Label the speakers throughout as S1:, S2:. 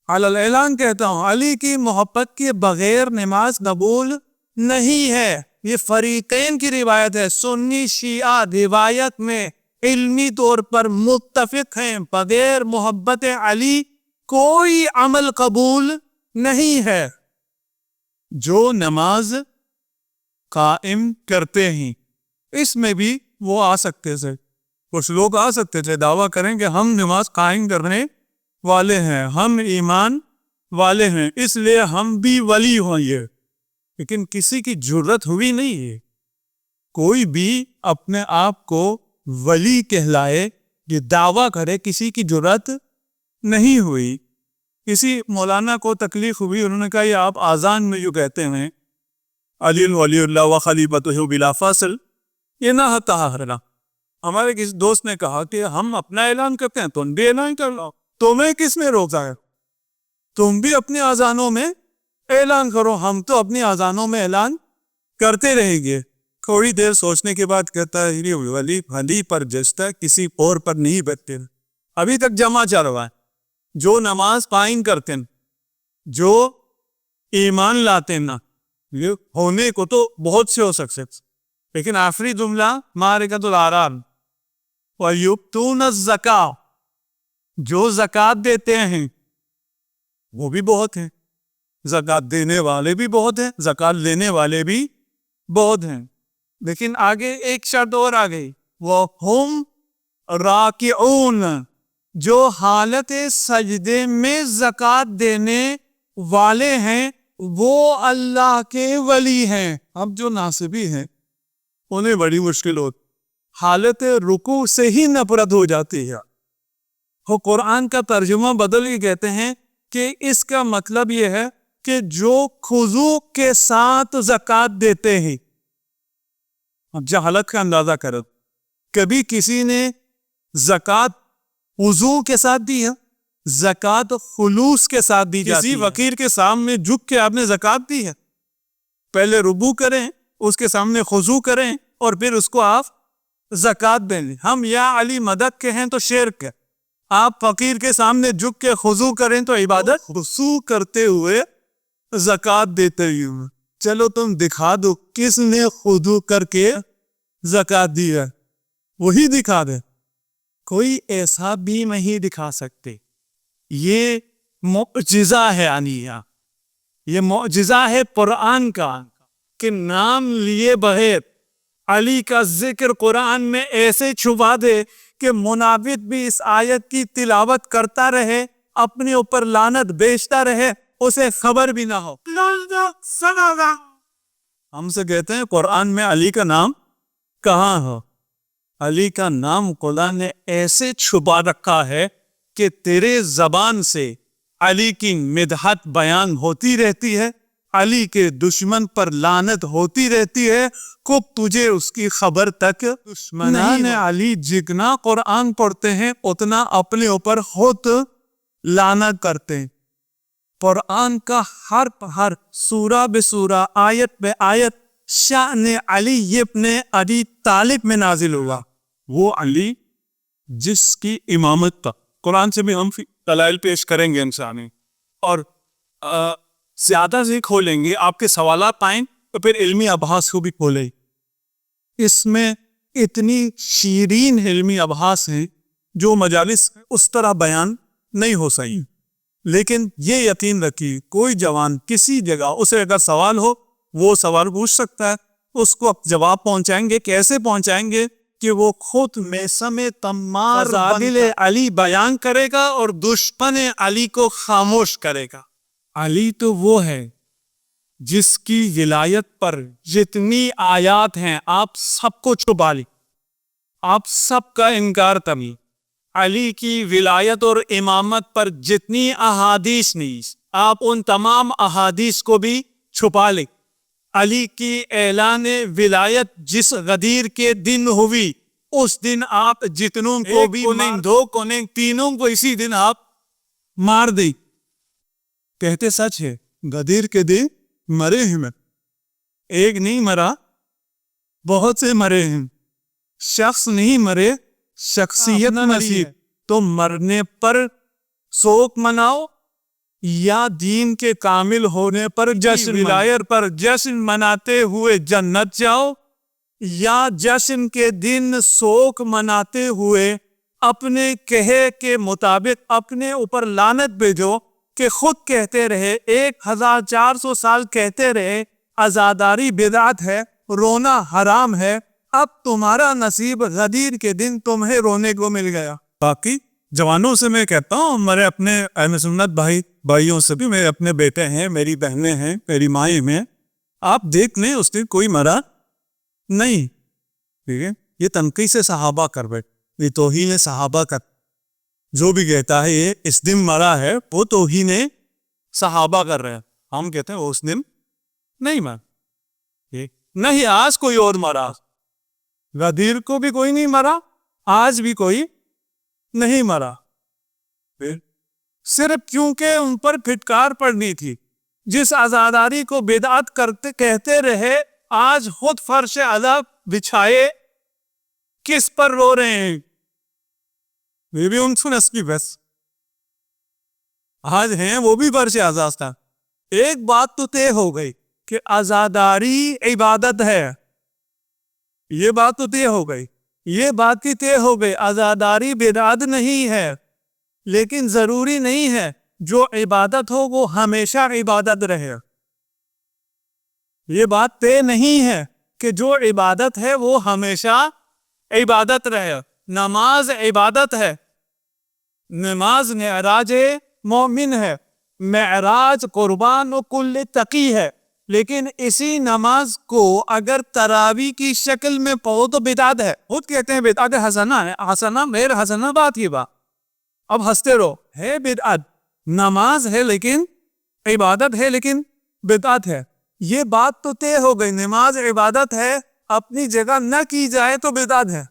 S1: علی اعلان کہتا ہوں علی کی محبت کے بغیر نماز قبول نہیں ہے. یہ فریقین کی روایت ہے. سنی شیعہ روایت میں علمی طور پر متفق ہیں بغیر محبت علی کوئی عمل قبول نہیں ہے. جو نماز قائم کرتے ہیں اس میں بھی وہ آ سکتے تھے. کچھ لوگ آ سکتے تھے دعویٰ کریں کہ ہم نماز قائم کرنے والے ہیں, ہم ایمان والے ہیں, اس لیے ہم بھی ولی ہوئیں. لیکن کسی کی جرت ہوئی نہیں ہے. کوئی بھی اپنے آپ کو ولی کہلائے یہ دعویٰ کرے, کسی کی جرت نہیں ہوئی. کسی مولانا کو تکلیف ہوئی, انہوں نے کہا یہ آپ آذان میں جو کہتے ہیں علی ولی اللہ و خلیفۃہ بلا فاصل, یہ نہ تحرنا. ہمارے کسی دوست نے کہا کہ ہم اپنا اعلان کرتے ہیں, تم بھی اعلان کر لو, تمہیں کس میں روکا ہے؟ تم بھی اپنی آذانوں میں اعلان کرو, ہم تو اپنی آذانوں میں اعلان کرتے رہیں گے. تھوڑی دیر سوچنے کے بعد کہتا ہے یہ ولی بھلی پر جستا کسی اور پر نہیں بیٹھتے. ابھی تک جمع چل رہا ہے. جو نماز قائم کرتے ہیں, جو ایمان لاتے ہیں, نا یہ ہونے کو تو بہت سے ہو سکتے, لیکن آخری جملہ معرکۃ الاران وَيُؤْتُونَ الزَّكَاةَ, جو زکوٰۃ دیتے ہیں وہ بھی بہت ہیں, زکوٰۃ دینے والے بھی بہت ہیں, زکوٰۃ لینے والے بھی بہت ہیں. لیکن آگے ایک شرط اور آ گئی, وَهُمْ رَاكِعُونَ, جو حالت سجدے میں زکوٰۃ دینے والے ہیں وہ اللہ کے ولی ہیں. اب جو ناصبی ہیں انہیں بڑی مشکل ہوتی, حالت رکوع سے ہی نفرت ہو جاتی ہے. وہ قرآن کا ترجمہ بدل کے کہتے ہیں کہ اس کا مطلب یہ ہے کہ جو خضوع کے ساتھ زکوٰۃ دیتے ہیں. اب جہالت کا اندازہ کرو, کبھی کسی نے زکوٰۃ وضو کے ساتھ دی ہے؟ زکوٰۃ خلوص کے ساتھ دی جاتی ہے. کسی فقیر کے سامنے جھک کے آپ نے زکوٰۃ دی ہے؟ پہلے رکوع کریں, اس کے سامنے خضوع کریں, اور پھر اس کو آپ زکوٰۃ دیں. ہم یا علی مدد کے ہیں تو شرک ہے. آپ فقیر کے سامنے جھک کے خضوع کریں تو عبادت. خضوع کرتے ہوئے زکوٰۃ دیتے ہوئے, چلو تم دکھا دو کس نے خضوع کر کے زکوٰۃ دی ہے, وہی دکھا دے. کوئی ایسا بھی نہیں دکھا سکتے. یہ معجزہ ہے علیہ, یہ معجزہ ہے قرآن کا کہ نام لیے بغیر علی کا ذکر قرآن میں ایسے چھپا دے کہ منافق بھی اس آیت کی تلاوت کرتا رہے, اپنے اوپر لعنت بیچتا رہے, اسے خبر بھی نہ ہو. ہم سے کہتے ہیں قرآن میں علی کا نام کہاں ہو؟ علی کا نام قرآن نے ایسے چھپا رکھا ہے کہ تیرے زبان سے علی کی مدحت بیان ہوتی رہتی ہے, علی کے دشمن پر لعنت ہوتی رہتی ہے, کو تجھے اس کی خبر تک دشمنان علی جتنا قرآن پڑھتے ہیں اتنا اپنے اوپر خود لعنت کرتے ہیں. قرآن کا ہر سورہ بے سورہ, آیت بے آیت شأن علی ابن ابی طالب میں نازل ہوا. وہ علی جس کی امامت پر قرآن سے بھی ہم دلائل پیش کریں گے انسانی, اور زیادہ سے کھولیں گے, آپ کے سوالات پائیں تو پھر علمی ابحاث کو بھی کھولیں. اس میں اتنی شیرین علمی ابحاث ہیں جو مجالس اس طرح بیان نہیں ہو سکی. لیکن یہ یقین رکھیے کوئی جوان کسی جگہ اسے اگر سوال ہو وہ سوال پوچھ سکتا ہے, اس کو جواب پہنچائیں گے. کیسے پہنچائیں گے کہ وہ خود میثم تمار فضائل علی بیان کرے گا اور دشمن علی کو خاموش کرے گا. علی تو وہ ہے جس کی ولایت پر جتنی آیات ہیں آپ سب کو چھپا لی, آپ سب کا انکار تمی. علی کی ولایت اور امامت پر جتنی احادیث نہیں آپ ان تمام احادیث کو بھی چھپا لیں. علی کی اعلان ولایت جس غدیر کے دن ہوئی اس دن آپ جتنوں کو بھی دو کونے تینوں کو اسی دن آپ مار دی. کہتے سچ ہے, غدیر کے دن مرے ہیں, میں ایک نہیں مرا بہت سے مرے ہیں. شخص نہیں مرے, شخصیت نصیب. تو مرنے پر شوق مناؤ یا دین کے کامل ہونے پر جشن ولایت پر جشن مناتے ہوئے جنت جاؤ، یا جشن کے دن سوگ مناتے ہوئے اپنے کہے کے مطابق اپنے اوپر لعنت بھیجو کہ خود کہتے رہے 1400 سال کہتے رہے عزاداری بدعت ہے، رونا حرام ہے، اب تمہارا نصیب غدیر کے دن تمہیں رونے کو مل گیا۔ باقی جوانوں سے میں کہتا ہوں، ہمارے اپنے اہل سنت بھائیوں سے بھی، میرے اپنے بیٹے ہیں، میری بہنیں ہیں، میری مائیں ہیں، آپ دیکھ لیں اس دن کوئی مرا نہیں، ٹھیک ہے؟ یہ تنقید سے صحابہ کر بیٹھ، یہ توہین صحابہ کر، جو بھی کہتا ہے یہ اس دن مرا ہے وہ توہین صحابہ کر رہے ہیں۔ ہم کہتے ہیں وہ اس دن نہیں مرا، نہیں آج کوئی اور مرا، غدیر کو بھی کوئی نہیں مرا، آج بھی کوئی نہیں مرا، صرف کیونکہ ان پر پھٹکار پڑنی تھی۔ جس عزاداری کو بدعت کرتے کہتے رہے آج خود فرش عذاب بچھائے کس پر رو رہے ہیں؟ یہ بھی ان سے نسلی بس آج ہیں وہ بھی فرش عذاب تھا۔ ایک بات تو طے ہو گئی کہ عزاداری عبادت ہے، یہ بات تو طے ہو گئی، یہ بات کی طے ہو گئی عزاداری بدعت نہیں ہے، لیکن ضروری نہیں ہے جو عبادت ہو وہ ہمیشہ عبادت رہے۔ یہ بات طے نہیں ہے کہ جو عبادت ہے وہ ہمیشہ عبادت رہے۔ نماز عبادت ہے، نماز معراج مومن ہے، معراج قربان و کل تقی ہے، لیکن اسی نماز کو اگر تراویح کی شکل میں پڑھو تو بدعت ہے۔ خود کہتے ہیں بدعت حسنہ ہے، حسنہ غیر حسنہ بات کی بات، اب ہنستے رہو، ہے بدعت، نماز ہے لیکن عبادت ہے لیکن بدعت ہے۔ یہ بات تو طے ہو گئی، نماز عبادت ہے، اپنی جگہ نہ کی جائے تو بدعت ہے۔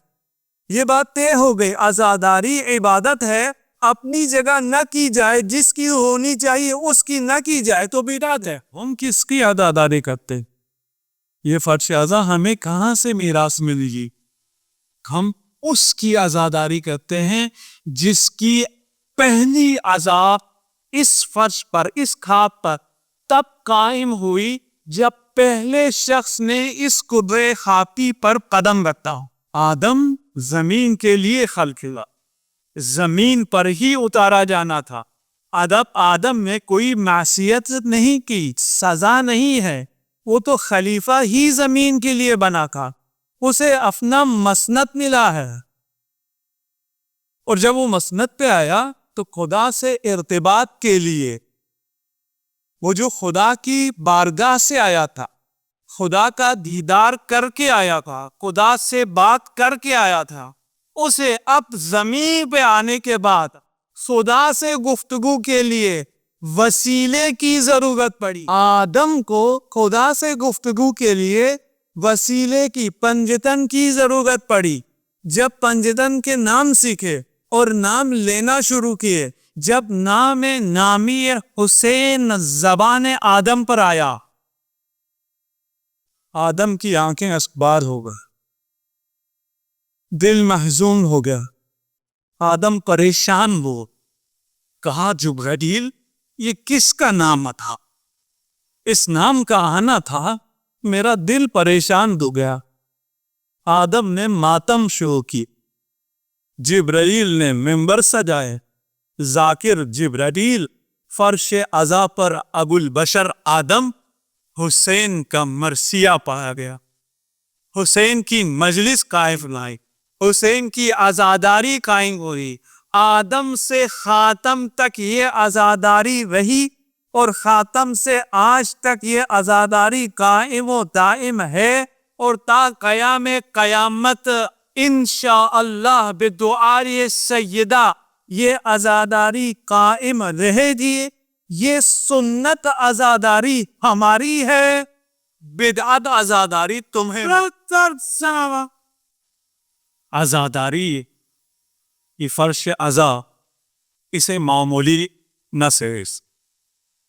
S1: یہ بات طے ہو گئی عزاداری عبادت ہے، اپنی جگہ نہ کی جائے، جس کی ہونی چاہیے اس کی نہ کی جائے تو بدعت ہے۔ ہم کس کی عزاداری کرتے؟ یہ فرش عزا ہمیں کہاں سے میراث ملے گی؟ ہم اس کی عزاداری کرتے ہیں جس کی پہلی عزا اس فرش پر، اس خاک پر تب قائم ہوئی جب پہلے شخص نے اس قدرے خاکی پر قدم رکھتا ہو۔ آدم زمین کے لیے خلق ہوا، زمین پر ہی اتارا جانا تھا۔ آدم نے کوئی معصیت نہیں کی، سزا نہیں ہے، وہ تو خلیفہ ہی زمین کے لیے بنا تھا، اسے اپنا مسند ملا ہے، اور جب وہ مسند پہ آیا تو خدا سے ارتباط کے لیے، وہ جو خدا کی بارگاہ سے آیا تھا، خدا کا دیدار کر کے آیا تھا، خدا سے بات کر کے آیا تھا، اسے اب زمین پہ آنے کے بعد خدا سے گفتگو کے لیے وسیلے کی ضرورت پڑی۔ آدم کو خدا سے گفتگو کے لیے وسیلے کی، پنجتن کی ضرورت پڑی۔ جب پنجتن کے نام سیکھے اور نام لینا شروع کیے، جب نامی حسین زبان آدم پر آیا، آدم کی آنکھیں اشکبار ہو گئیں، دل محزون ہو گیا، آدم پریشان ہو، کہا جبرائیل یہ کس کا نام تھا؟ اس نام کا آنا تھا، میرا دل پریشان ہو گیا۔ آدم نے ماتم شروع کی، جبرائیل نے منبر سجائے، ذاکر جبرائیل، فرش عزا پر ابو البشر آدم، حسین کا مرثیہ پایا گیا، حسین کی مجلس قائم لائی، حسین کی عزاداری قائم ہوئی۔ آدم سے خاتم تک یہ عزاداری رہی، اور خاتم سے آج تک یہ عزاداری قائم و دائم ہے، اور تا قیام قیامت انشاءاللہ بدعائے سیدہ یہ عزاداری قائم رہے گی۔ یہ سنت عزاداری ہماری ہے، بدعت عزاداری تمہیں۔ عزاداری یہ فرش عزا اسے معمولی نہ سمجھ،